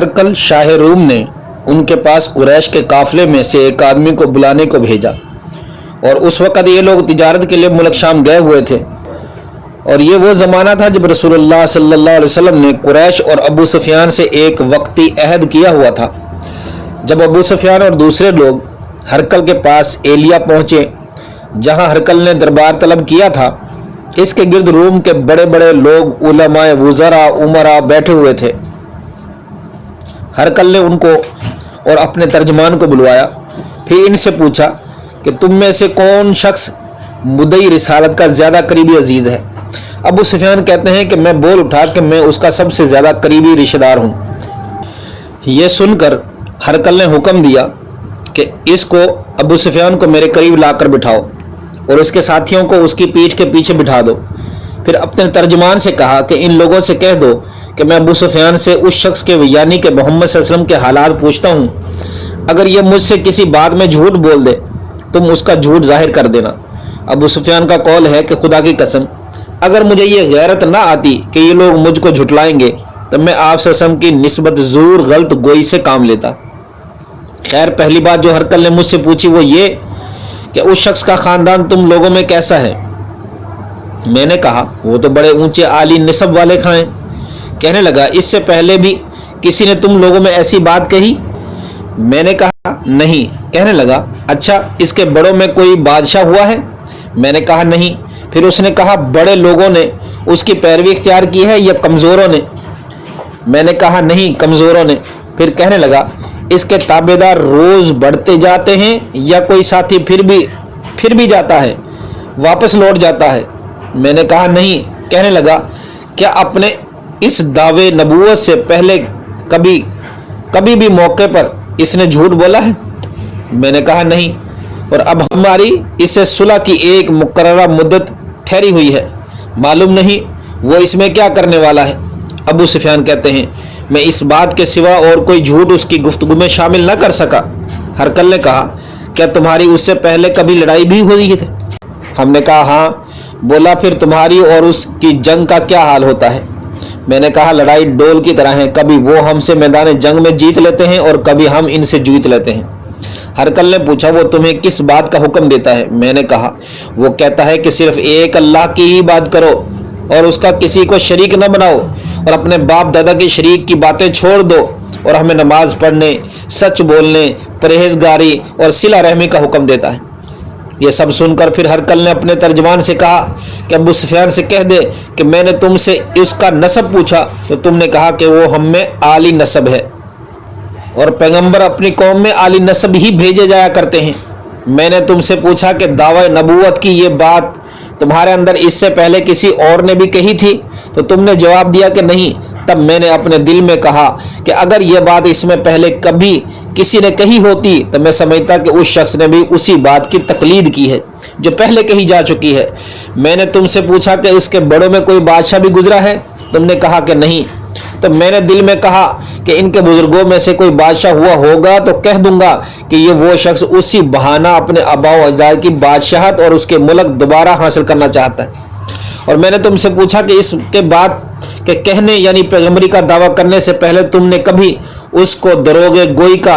ہرقل شاہ روم نے ان کے پاس قریش کے قافلے میں سے ایک آدمی کو بلانے کو بھیجا، اور اس وقت یہ لوگ تجارت کے لیے ملک شام گئے ہوئے تھے، اور یہ وہ زمانہ تھا جب رسول اللہ صلی اللہ علیہ وسلم نے قریش اور ابو سفیان سے ایک وقتی عہد کیا ہوا تھا۔ جب ابو سفیان اور دوسرے لوگ ہرقل کے پاس ایلیا پہنچے جہاں ہرقل نے دربار طلب کیا تھا، اس کے گرد روم کے بڑے بڑے لوگ، علماء، وزراء، امراء بیٹھے ہوئے تھے۔ ہرقل نے ان کو اور اپنے ترجمان کو بلوایا، پھر ان سے پوچھا کہ تم میں سے کون شخص مدعی رسالت کا زیادہ قریبی عزیز ہے؟ ابو سفیان کہتے ہیں کہ میں بول اٹھا کہ میں اس کا سب سے زیادہ قریبی رشتہ دار ہوں۔ یہ سن کر ہرقل نے حکم دیا کہ اس کو، ابو سفیان کو میرے قریب لا کر بٹھاؤ اور اس کے ساتھیوں کو اس کی پیٹھ کے پیچھے بٹھا دو۔ پھر اپنے ترجمان سے کہا کہ ان لوگوں سے کہہ دو کہ میں ابو سفیان سے اس شخص کے یعنی کہ محمد صلی اللہ علیہ وسلم کے حالات پوچھتا ہوں، اگر یہ مجھ سے کسی بات میں جھوٹ بول دے تم اس کا جھوٹ ظاہر کر دینا۔ ابو سفیان کا قول ہے کہ خدا کی قسم اگر مجھے یہ غیرت نہ آتی کہ یہ لوگ مجھ کو جھٹلائیں گے تو میں آپ صلی اللہ علیہ وسلم کی نسبت ضرور غلط گوئی سے کام لیتا۔ خیر، پہلی بات جو ہرقل نے مجھ سے پوچھی وہ یہ کہ اس شخص کا خاندان تم لوگوں میں کیسا ہے؟ میں نے کہا وہ تو بڑے اونچے عالی نسب والے ہیں۔ کہنے لگا اس سے پہلے بھی کسی نے تم لوگوں میں ایسی بات کہی؟ میں نے کہا نہیں۔ کہنے لگا اچھا اس کے بڑوں میں کوئی بادشاہ ہوا ہے؟ میں نے کہا نہیں۔ پھر اس نے کہا بڑے لوگوں نے اس کی پیروی اختیار کی ہے یا کمزوروں نے؟ میں نے کہا نہیں، کمزوروں نے۔ پھر کہنے لگا اس کے تابع دار روز بڑھتے جاتے ہیں یا کوئی ساتھی پھر بھی جاتا ہے، واپس لوٹ جاتا ہے؟ میں نے کہا نہیں۔ کہنے لگا کیا اپنے اس دعوے نبوت سے پہلے کبھی بھی موقع پر اس نے جھوٹ بولا ہے؟ میں نے کہا نہیں، اور اب ہماری اس سے صلح کی ایک مقررہ مدت ٹھہری ہوئی ہے، معلوم نہیں وہ اس میں کیا کرنے والا ہے۔ ابو سفیان کہتے ہیں میں اس بات کے سوا اور کوئی جھوٹ اس کی گفتگو میں شامل نہ کر سکا۔ ہرقل نے کہا کیا تمہاری اس سے پہلے کبھی لڑائی بھی ہوئی ہے؟ ہم نے کہا ہاں۔ بولا پھر تمہاری اور اس کی جنگ کا کیا حال ہوتا ہے؟ میں نے کہا لڑائی ڈول کی طرح ہے، کبھی وہ ہم سے میدان جنگ میں جیت لیتے ہیں اور کبھی ہم ان سے جیت لیتے ہیں۔ ہرقل نے پوچھا وہ تمہیں کس بات کا حکم دیتا ہے؟ میں نے کہا وہ کہتا ہے کہ صرف ایک اللہ کی ہی بات کرو اور اس کا کسی کو شریک نہ بناؤ، اور اپنے باپ دادا کے شریک کی باتیں چھوڑ دو، اور ہمیں نماز پڑھنے، سچ بولنے، پرہیزگاری اور صلہ رحمی کا حکم دیتا ہے۔ یہ سب سن کر پھر ہرقل نے اپنے ترجمان سے کہا کہ ابو سفیان سے کہہ دے کہ میں نے تم سے اس کا نسب پوچھا تو تم نے کہا کہ وہ ہم میں عالی نسب ہے، اور پیغمبر اپنی قوم میں عالی نسب ہی بھیجے جایا کرتے ہیں۔ میں نے تم سے پوچھا کہ دعوی نبوت کی یہ بات تمہارے اندر اس سے پہلے کسی اور نے بھی کہی تھی تو تم نے جواب دیا کہ نہیں۔ تب میں نے اپنے دل میں کہا کہ اگر یہ بات اس میں پہلے کبھی کسی نے کہی ہوتی تو میں سمجھتا کہ اس شخص نے بھی اسی بات کی تقلید کی ہے جو پہلے کہی جا چکی ہے۔ میں نے تم سے پوچھا کہ اس کے بڑوں میں کوئی بادشاہ بھی گزرا ہے؟ تم نے کہا کہ نہیں۔ تو میں نے دل میں کہا کہ ان کے بزرگوں میں سے کوئی بادشاہ ہوا ہوگا تو کہہ دوں گا کہ یہ وہ شخص اسی بہانہ اپنے آباء و اجداد کی بادشاہت اور اس کے ملک دوبارہ حاصل کرنا چاہتا ہے۔ اور میں نے تم سے پوچھا کہ اس کے بعد کے کہنے یعنی پیغمبری کا دعویٰ کرنے سے پہلے تم نے کبھی اس کو دروغ گوئی کا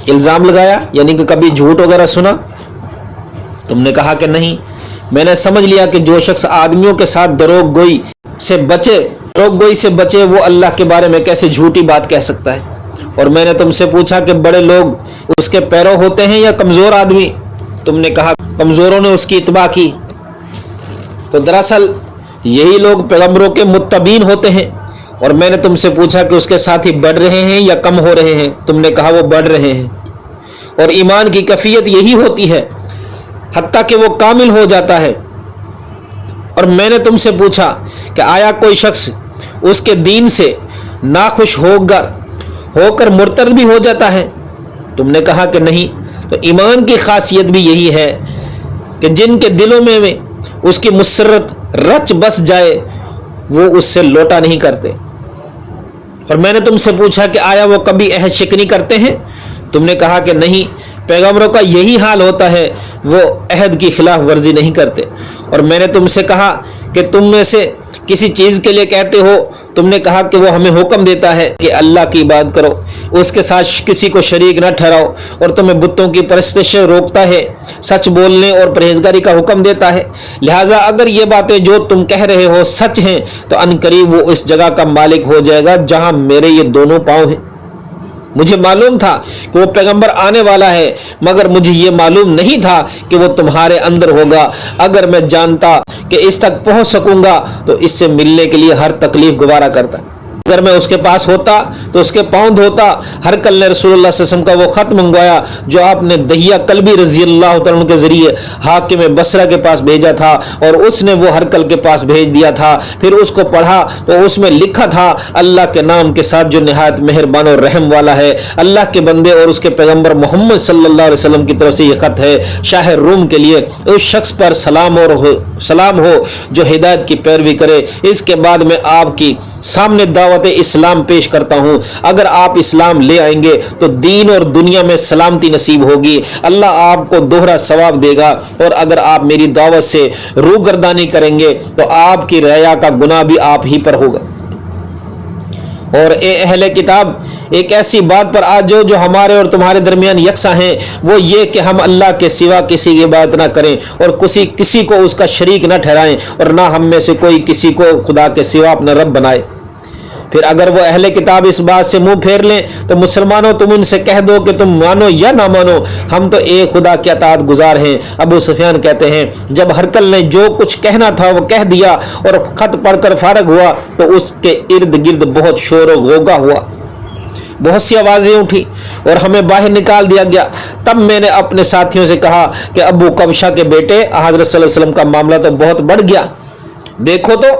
الزام لگایا یعنی کہ کبھی جھوٹ وغیرہ سنا؟ تم نے کہا کہ نہیں۔ میں نے سمجھ لیا کہ جو شخص آدمیوں کے ساتھ دروغ گوئی سے بچے وہ اللہ کے بارے میں کیسے جھوٹی بات کہہ سکتا ہے۔ اور میں نے تم سے پوچھا کہ بڑے لوگ اس کے پیرو ہوتے ہیں یا کمزور آدمی؟ تم نے کہا کمزوروں نے اس کی اتباع کی۔ تو دراصل یہی لوگ پیغمبروں کے متبعین ہوتے ہیں۔ اور میں نے تم سے پوچھا کہ اس کے ساتھی بڑھ رہے ہیں یا کم ہو رہے ہیں؟ تم نے کہا وہ بڑھ رہے ہیں، اور ایمان کی کیفیت یہی ہوتی ہے حتیٰ کہ وہ کامل ہو جاتا ہے۔ اور میں نے تم سے پوچھا کہ آیا کوئی شخص اس کے دین سے ناخوش ہو کر مرتد بھی ہو جاتا ہے؟ تم نے کہا کہ نہیں۔ تو ایمان کی خاصیت بھی یہی ہے کہ جن کے دلوں میں اس کی مسرت رچ بس جائے وہ اس سے لوٹا نہیں کرتے۔ اور میں نے تم سے پوچھا کہ آیا وہ کبھی عہد شکنی کرتے ہیں؟ تم نے کہا کہ نہیں، پیغمبروں کا یہی حال ہوتا ہے، وہ عہد کی خلاف ورزی نہیں کرتے۔ اور میں نے تم سے کہا کہ تم میں سے کسی چیز کے لیے کہتے ہو، تم نے کہا کہ وہ ہمیں حکم دیتا ہے کہ اللہ کی عبادت کرو، اس کے ساتھ کسی کو شریک نہ ٹھہراؤ، اور تمہیں بتوں کی پرستش سے روکتا ہے، سچ بولنے اور پرہیزگاری کا حکم دیتا ہے۔ لہٰذا اگر یہ باتیں جو تم کہہ رہے ہو سچ ہیں تو عنقریب وہ اس جگہ کا مالک ہو جائے گا جہاں میرے یہ دونوں پاؤں ہیں۔ مجھے معلوم تھا کہ وہ پیغمبر آنے والا ہے، مگر مجھے یہ معلوم نہیں تھا کہ وہ تمہارے اندر ہوگا۔ اگر میں جانتا کہ اس تک پہنچ سکوں گا تو اس سے ملنے کے لیے ہر تکلیف گوارا کرتا۔ اگر میں اس کے پاس ہوتا تو اس کے پاؤں دھوتا۔ ہرقل نے رسول اللہ صلی اللہ علیہ وسلم کا وہ خط منگوایا جو آپ نے دہیہ کلبی رضی اللہ تعالیٰ عنہ کے ذریعے حاکم بصرہ کے پاس بھیجا تھا، اور اس نے وہ ہرقل کے پاس بھیج دیا تھا۔ پھر اس کو پڑھا تو اس میں لکھا تھا، اللہ کے نام کے ساتھ جو نہایت مہربان اور رحم والا ہے۔ اللہ کے بندے اور اس کے پیغمبر محمد صلی اللہ علیہ وسلم کی طرف سے یہ خط ہے، شاہ روم کے لیے، اس شخص پر سلام ہو جو ہدایت کی پیروی کرے۔ اس کے بعد میں آپ کی سامنے دعوت اسلام پیش کرتا ہوں۔ اگر آپ اسلام لے آئیں گے تو دین اور دنیا میں سلامتی نصیب ہوگی، اللہ آپ کو دوہرا ثواب دے گا، اور اگر آپ میری دعوت سے روگردانی کریں گے تو آپ کی ریا کا گناہ بھی آپ ہی پر ہوگا۔ اور اے اہل کتاب، ایک ایسی بات پر آ جاؤ جو ہمارے اور تمہارے درمیان یکساں ہیں، وہ یہ کہ ہم اللہ کے سوا کسی کی عبادت نہ کریں اور کسی کو اس کا شریک نہ ٹھہرائیں، اور نہ ہم میں سے کوئی کسی کو خدا کے سوا اپنا رب بنائے۔ پھر اگر وہ اہل کتاب اس بات سے منہ پھیر لیں تو مسلمانوں تم ان سے کہہ دو کہ تم مانو یا نہ مانو، ہم تو ایک خدا کے اطاعت گزار ہیں۔ ابو سفیان کہتے ہیں جب ہرقل نے جو کچھ کہنا تھا وہ کہہ دیا اور خط پڑھ کر فارغ ہوا تو اس کے ارد گرد بہت شور و غوغا ہوا، بہت سی آوازیں اٹھی اور ہمیں باہر نکال دیا گیا۔ تب میں نے اپنے ساتھیوں سے کہا کہ ابو قبشہ کے بیٹے حضرت صلی اللہ علیہ وسلم کا معاملہ تو بہت بڑھ گیا، دیکھو تو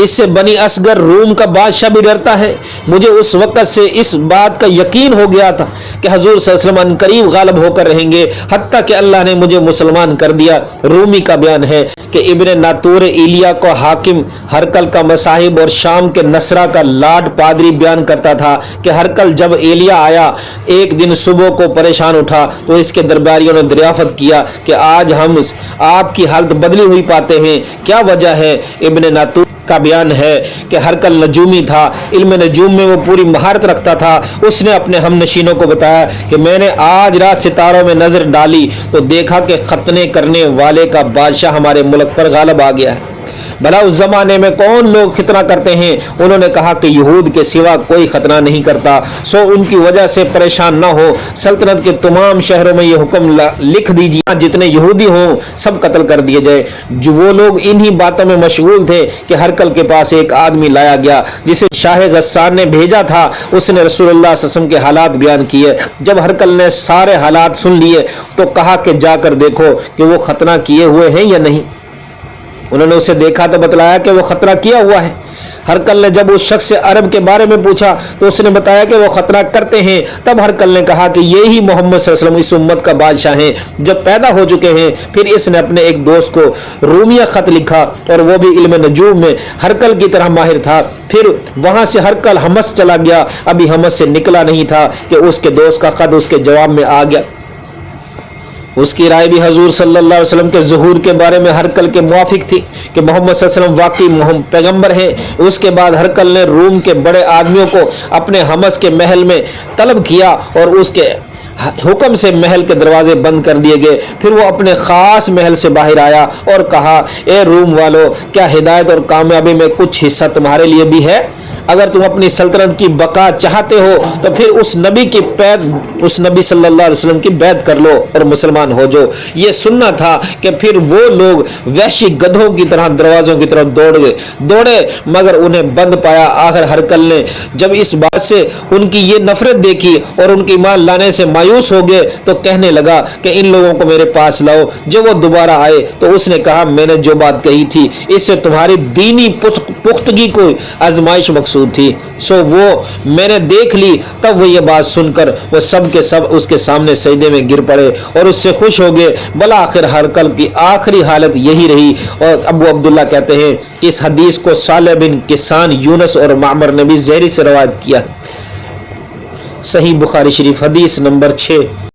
اس سے بنی اصغر روم کا بادشاہ بھی ڈرتا ہے۔ مجھے اس وقت سے اس بات کا یقین ہو گیا تھا کہ حضور صلی اللہ علیہ وسلم عنقریب غالب ہو کر رہیں گے، حتیٰ کہ اللہ نے مجھے مسلمان کر دیا۔ رومی کا بیان ہے کہ ابن ناتور ایلیا کو حاکم ہرقل کا مصاحب اور شام کے نصرہ کا لاڈ پادری بیان کرتا تھا کہ ہرقل جب ایلیا آیا ایک دن صبح کو پریشان اٹھا تو اس کے درباریوں نے دریافت کیا کہ آج ہم آپ کی حالت بدلی ہوئی پاتے ہیں، کیا وجہ ہے؟ ابن ناتور کا بیان ہے کہ ہرقل نجومی تھا، علم نجوم میں وہ پوری مہارت رکھتا تھا۔ اس نے اپنے ہم نشینوں کو بتایا کہ میں نے آج رات ستاروں میں نظر ڈالی تو دیکھا کہ ختنے کرنے والے کا بادشاہ ہمارے ملک پر غالب آ گیا ہے۔ بھلا اس زمانے میں کون لوگ ختنہ کرتے ہیں؟ انہوں نے کہا کہ یہود کے سوا کوئی ختنہ نہیں کرتا، سو ان کی وجہ سے پریشان نہ ہو۔ سلطنت کے تمام شہروں میں یہ حکم لکھ دیجیے جتنے یہودی ہوں سب قتل کر دیے جائے۔ جو وہ لوگ انہی باتوں میں مشغول تھے کہ ہرقل کے پاس ایک آدمی لایا گیا جسے شاہ غسان نے بھیجا تھا۔ اس نے رسول اللہ صلی اللہ علیہ وسلم کے حالات بیان کیے۔ جب ہرقل نے سارے حالات سن لیے تو کہا کہ جا کر دیکھو کہ وہ ختنہ کیے ہوئے ہیں یا نہیں۔ انہوں نے اسے دیکھا تو بتلایا کہ وہ خطرہ کیا ہوا ہے۔ ہرقل نے جب اس شخص سے عرب کے بارے میں پوچھا تو اس نے بتایا کہ وہ خطرہ کرتے ہیں۔ تب ہرقل نے کہا کہ یہی محمد صلی اللہ علیہ وسلم اس امت کا بادشاہ ہیں جب پیدا ہو چکے ہیں۔ پھر اس نے اپنے ایک دوست کو رومیہ خط لکھا اور وہ بھی علم نجوم میں ہرقل کی طرح ماہر تھا۔ پھر وہاں سے ہرقل حمص چلا گیا، ابھی حمص سے نکلا نہیں تھا کہ اس کے دوست کا خط اس کے جواب میں آ گیا۔ اس کی رائے بھی حضور صلی اللہ علیہ وسلم کے ظہور کے بارے میں ہرقل کے موافق تھی کہ محمد صلی اللہ علیہ وسلم واقعی پیغمبر ہیں۔ اس کے بعد ہرقل نے روم کے بڑے آدمیوں کو اپنے حمص کے محل میں طلب کیا اور اس کے حکم سے محل کے دروازے بند کر دیے گئے۔ پھر وہ اپنے خاص محل سے باہر آیا اور کہا، اے روم والو، کیا ہدایت اور کامیابی میں کچھ حصہ تمہارے لیے بھی ہے؟ اگر تم اپنی سلطنت کی بقا چاہتے ہو تو پھر اس نبی صلی اللہ علیہ وسلم کی بیعت کر لو اور مسلمان ہو جاؤ۔ یہ سننا تھا کہ پھر وہ لوگ وحشی گدھوں کی طرح دروازوں کی طرف دوڑے مگر انہیں بند پایا۔ آخر ہرقل نے جب اس بات سے ان کی یہ نفرت دیکھی اور ان کی ایمان لانے سے مایوس ہو گئے تو کہنے لگا کہ ان لوگوں کو میرے پاس لاؤ۔ جب وہ دوبارہ آئے تو اس نے کہا، میں نے جو بات کہی تھی اس سے تمہاری دینی پختگی کو آزمائش مقصود تھی، سو وہ میں نے دیکھ لی۔ تب وہ یہ بات سن کر وہ سب کے سب اس کے سامنے سجدے میں گر پڑے اور اس سے خوش ہو گئے۔ بالآخر ہرقل کی آخری حالت یہی رہی۔ اور ابو عبداللہ کہتے ہیں کہ اس حدیث کو صالح بن کسان، یونس اور معمر نے بھی زہری سے روایت کیا۔ صحیح بخاری شریف حدیث نمبر 6۔